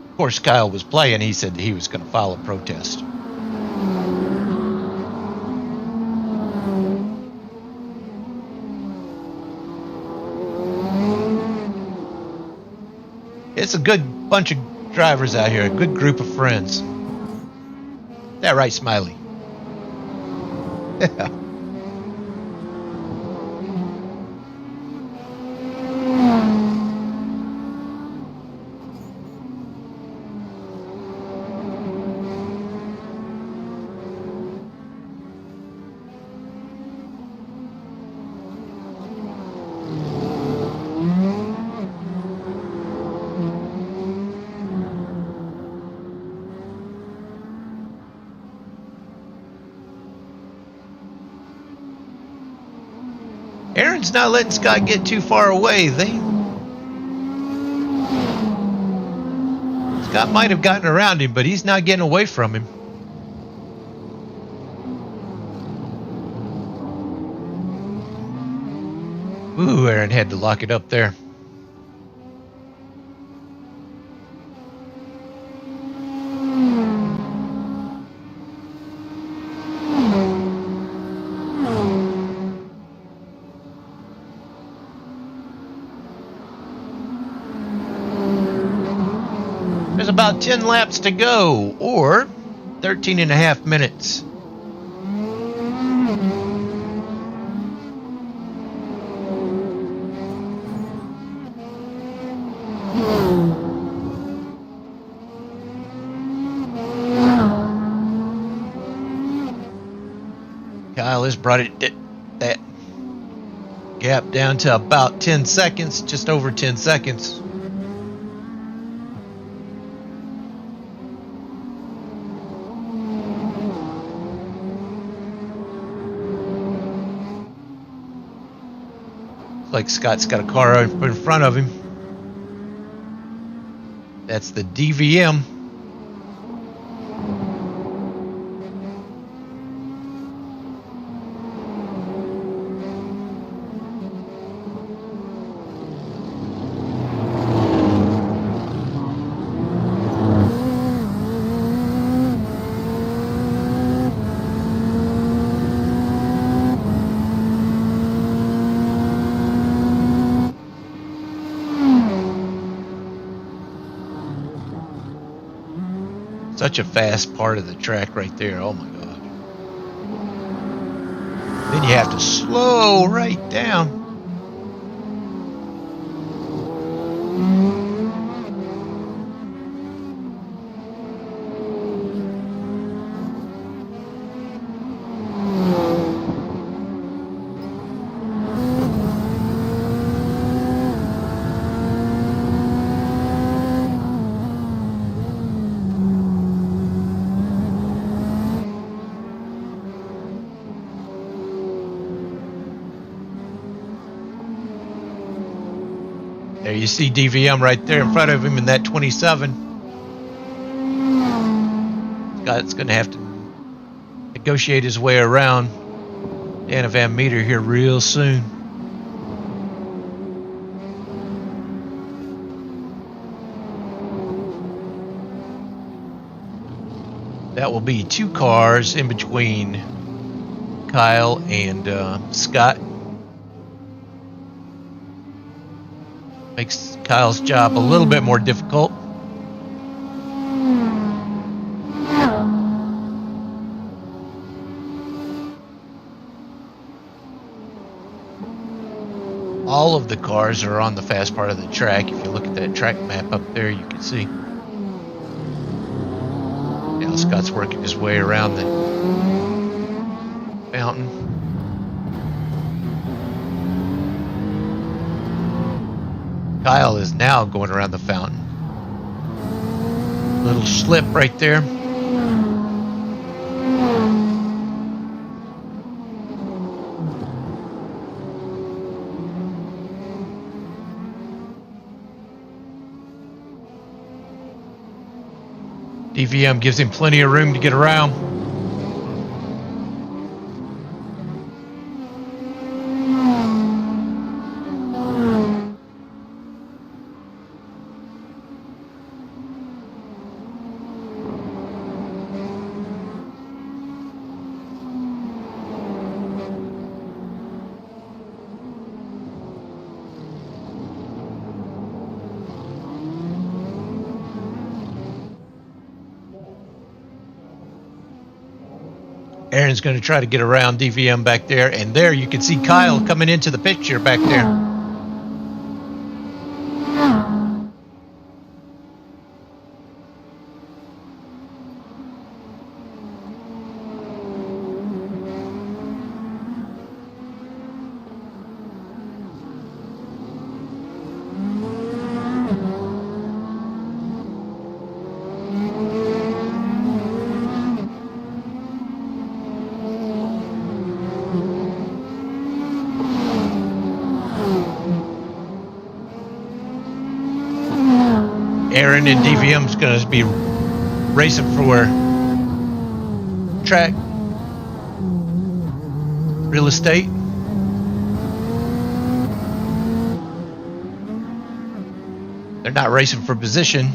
Of course, Kyle was playing. He said he was going to file a protest. It's a good bunch of drivers out here, a good group of friends. Is that right, Smiley? Yeah. Aaron's not letting Scott get too far away. Scott might have gotten around him, but he's not getting away from him. Ooh, Aaron had to lock it up there. There's about 10 laps to go, or 13 and a half minutes. Kyle has brought that gap down to about 10 seconds, just over 10 seconds. Like Scott's got a car in front of him. That's the DVM. Such a fast part of the track right there. Oh my God. Then you have to slow right down. There you see DVM right there in front of him in that 27. Scott's going to have to negotiate his way around Dan Van Meter here real soon. That will be 2 cars in between Kyle and Scott. Makes Kyle's job a little bit more difficult. All of the cars are on the fast part of the track. If you look at that track map up there, you can see. Now Scott's working his way around the fountain. Kyle is now going around the fountain. Little slip right there. DVM gives him plenty of room to get around. Aaron's going to try to get around DVM back there, and there you can see Kyle coming into the picture back there. Aaron and DVM's going to be racing for track real estate. They're not racing for position.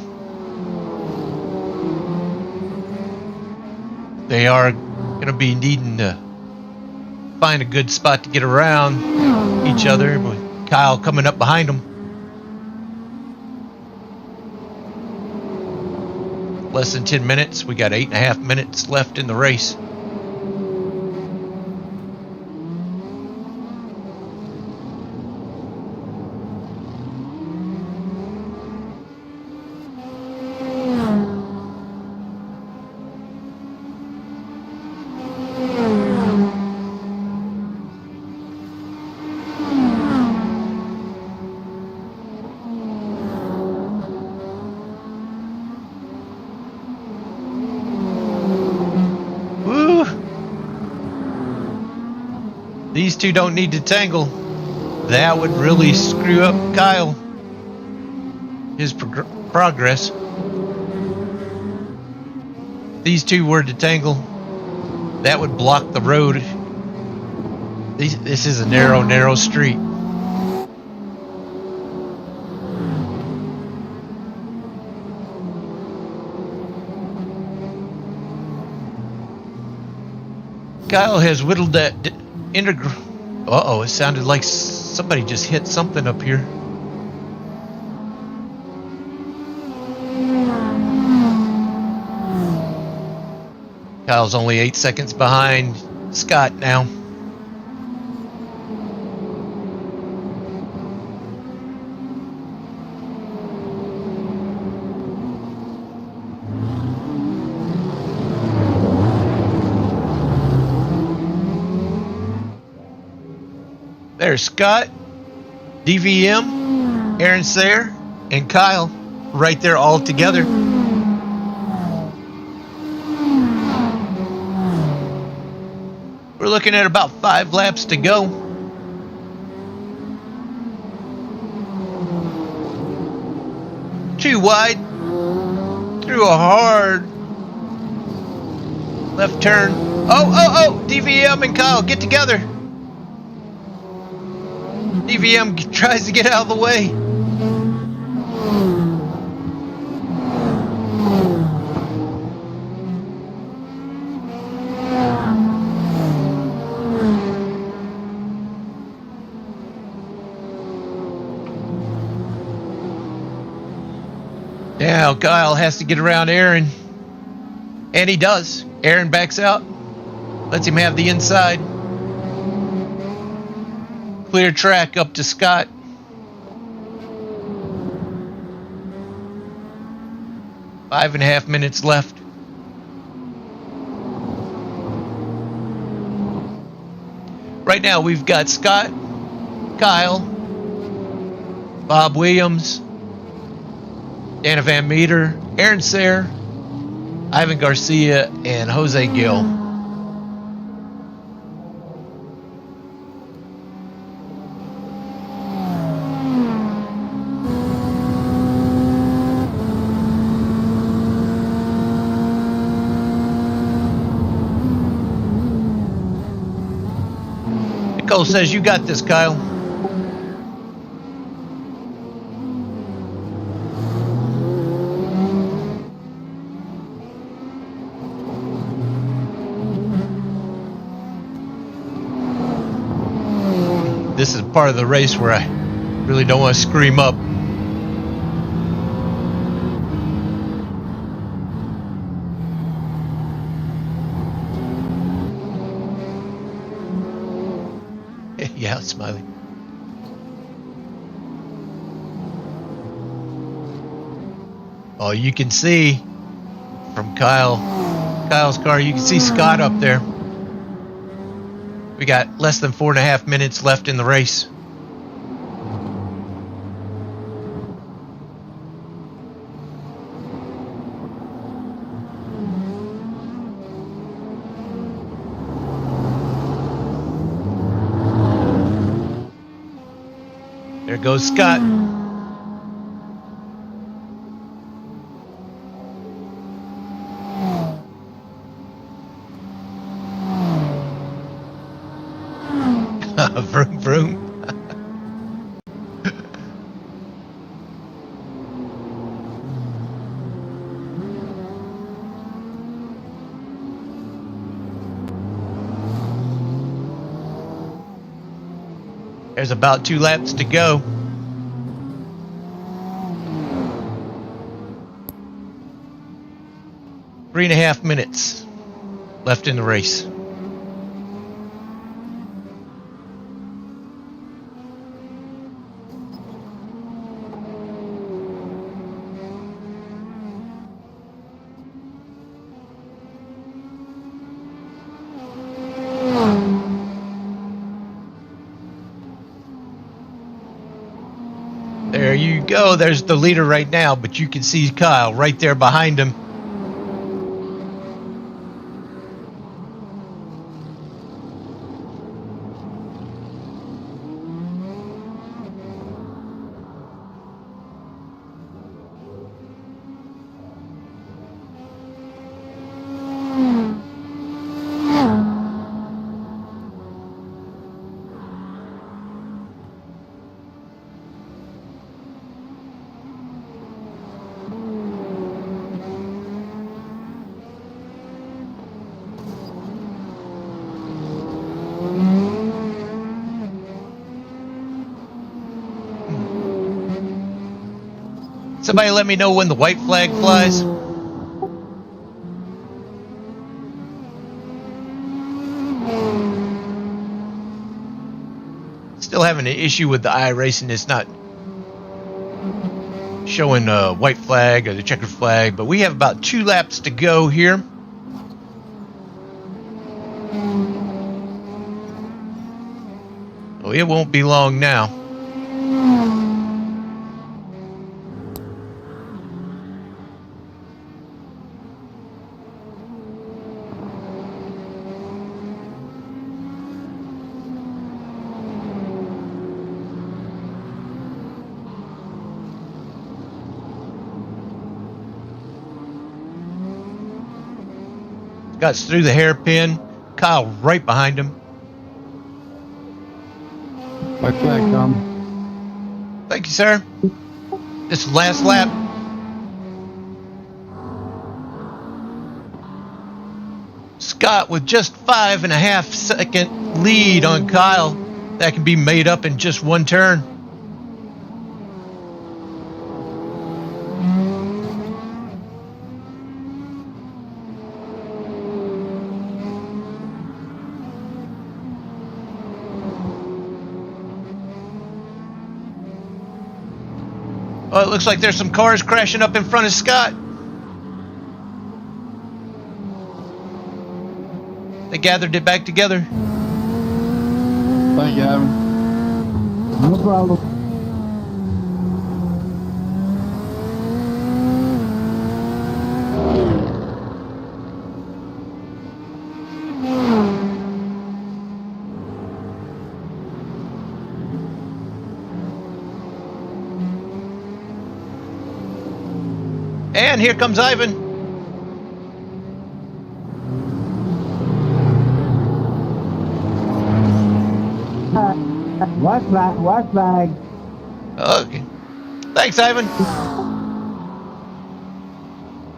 They are going to be needing to find a good spot to get around each other, with Kyle coming up behind them. Less than 10 minutes. We got 8.5 minutes left in the race. These two don't need to tangle. That would really screw up Kyle. His progress. These two were to tangle. That would block the road. This is a narrow street. Kyle has whittled that Uh-oh, it sounded like somebody just hit something up here. Kyle's only 8 seconds behind Scott now. There's Scott, DVM, Aaron Sayre, and Kyle right there all together. We're looking at about 5 laps to go. too wide. Through a hard left turn. Oh! DVM and Kyle, get together. DVM tries to get out of the way. Now Kyle has to get around Aaron. And he does. Aaron backs out. Lets him have the inside. Clear track up to Scott. Five and a half minutes left. Right now we've got Scott, Kyle, Bob Williams, Dana Van Meter, Aaron Sayre, Ivan Garcia, and Jose Gill. Nicole says you got this, Kyle. This is part of the race where I really don't want to scream up. Yeah, Smiley. Oh, you can see from Kyle's car, you can see Scott up there. We got less than 4.5 minutes left in the race. There goes Scott. Vroom, vroom. There's about 2 laps to go. Three and a half minutes left in the race. There you go. There's the leader right now, but you can see Kyle right there behind him. Somebody let me know when the white flag flies. Still having an issue with the iRacing. It's not showing a white flag or the checkered flag, but we have about 2 laps to go here. Oh, it won't be long now. Scott's through the hairpin. Kyle right behind him. White flag, Tom. Thank you, sir. This is the last lap. Scott with just 5.5 second lead on Kyle. That can be made up in just one turn. Oh, it looks like there's some cars crashing up in front of Scott. They gathered it back together. Thank you, Ivan. No problem. And here comes Ivan. White flag. Okay. Thanks, Ivan.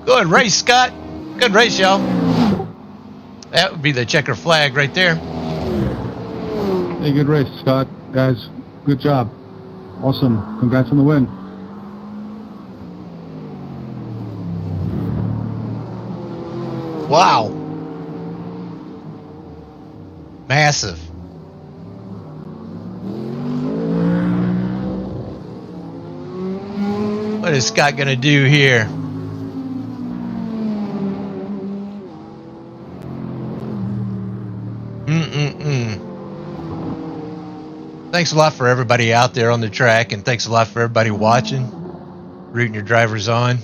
Good race, Scott. Good race, y'all. That would be the checker flag right there. Hey, good race, Scott. Guys, good job. Awesome. Congrats on the win. Wow. Massive. What is Scott going to do here? Thanks a lot for everybody out there on the track, and thanks a lot for everybody watching, rooting your drivers on.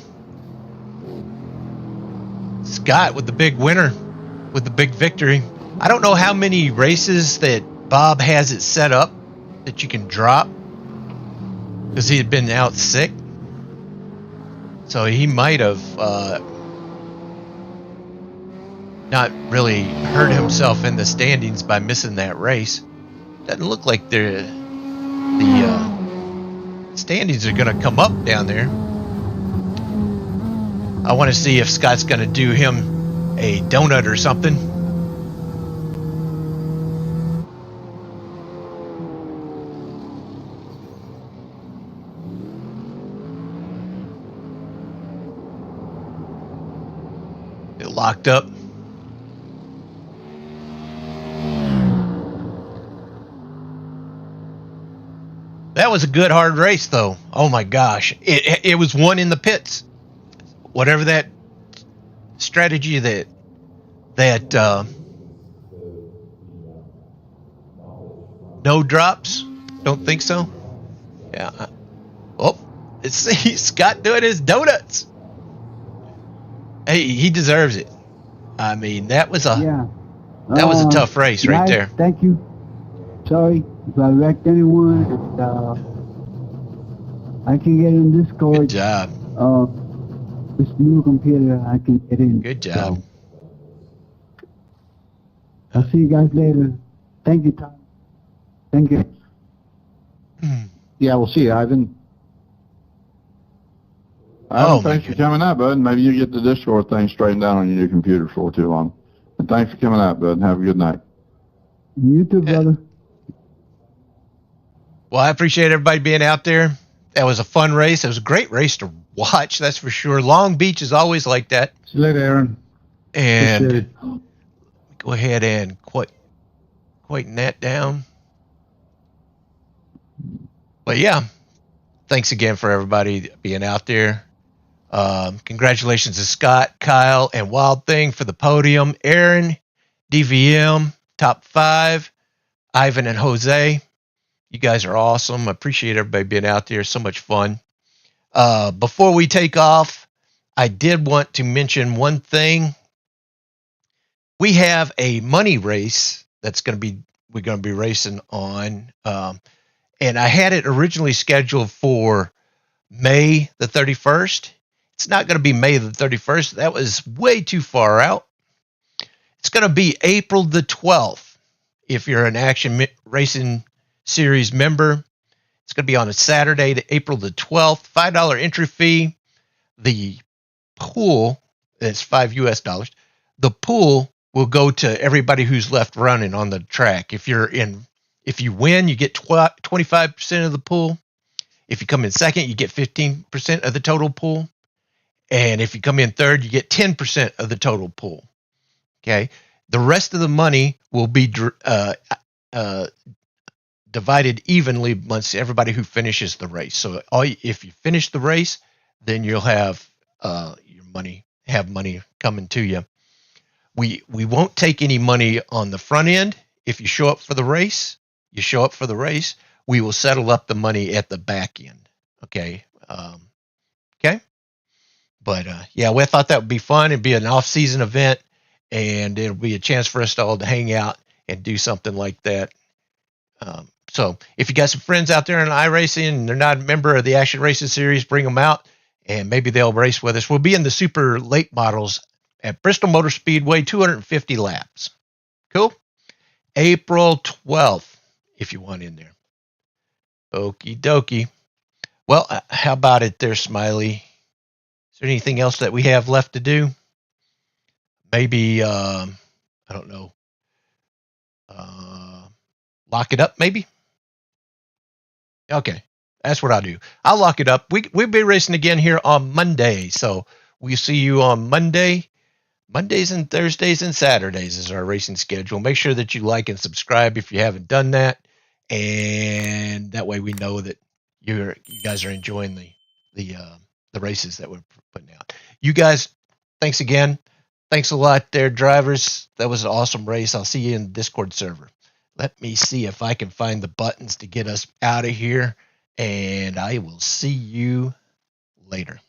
Scott with the big winner, with the big victory. I don't know how many races that Bob has it set up that you can drop, because he had been out sick. So he might have not really hurt himself in the standings by missing that race. Doesn't look like the standings are going to come up down there. I want to see if Scott's going to do him a donut or something. Get locked up. That was a good hard race, though. Oh my gosh, it was won in the pits. Whatever that strategy that no drops. Don't think so. Yeah. Oh, it's Scott doing his donuts. Hey, he deserves it. I mean, that was a tough race right guys, there. Thank you. Sorry if I wrecked anyone. I can get in Discord. Good job. This new computer, I can get in. Good job. So, I'll see you guys later. Thank you, Tom. Thank you. Yeah, we'll see you, Ivan. Ivan, thanks for coming out, bud. Maybe you get the Discord thing straightened out on your new computer for too long. And thanks for coming out, bud. Have a good night. You too, brother. Well, I appreciate everybody being out there. That was a fun race. It was a great race to watch, that's for sure. Long Beach is always like that. See you later, Aaron. And go ahead and quieten that down. But yeah, thanks again for everybody being out there. Congratulations to Scott, Kyle, and Wild Thing for the podium. Aaron, DVM, top 5. Ivan and Jose. You guys are awesome. I appreciate everybody being out there. So much fun. Before we take off, I did want to mention one thing. We have a money race that's we're going to be racing on. And I had it originally scheduled for May the 31st. It's not going to be May the 31st. That was way too far out. It's going to be April the 12th. If you're an Action Racing Series member, it's going to be on a Saturday, April the 12th. $5 entry fee. The pool, it's $5 US. The pool will go to everybody who's left running on the track. If you win, you get 25% of the pool. If you come in second, you get 15% of the total pool. And if you come in third, you get 10% of the total pool. Okay. The rest of the money will be divided evenly amongst everybody who finishes the race. So if you finish the race, then you'll have your money coming to you. We won't take any money on the front end. If you show up for the race, we will settle up the money at the back end. Okay. Okay. But yeah, we thought that would be fun. It'd be an off-season event, and it'll be a chance for us all to hang out and do something like that. So if you got some friends out there in iRacing and they're not a member of the Action Racing Series, bring them out, and maybe they'll race with us. We'll be in the super late models at Bristol Motor Speedway, 250 laps. Cool? April 12th, if you want in there. Okie dokie. Well, how about it there, Smiley? Is there anything else that we have left to do? Maybe, I don't know, lock it up maybe? Okay, that's what I'll do. I'll lock it up. We'll be racing again here on Monday, so we'll see you on Monday. Mondays and Thursdays and Saturdays is our racing schedule. Make sure that you like and subscribe if you haven't done that, and that way we know that you guys are enjoying the races that we're putting out. You guys, thanks again. Thanks a lot there, drivers. That was an awesome race. I'll see you in the Discord server. Let me see if I can find the buttons to get us out of here, and I will see you later.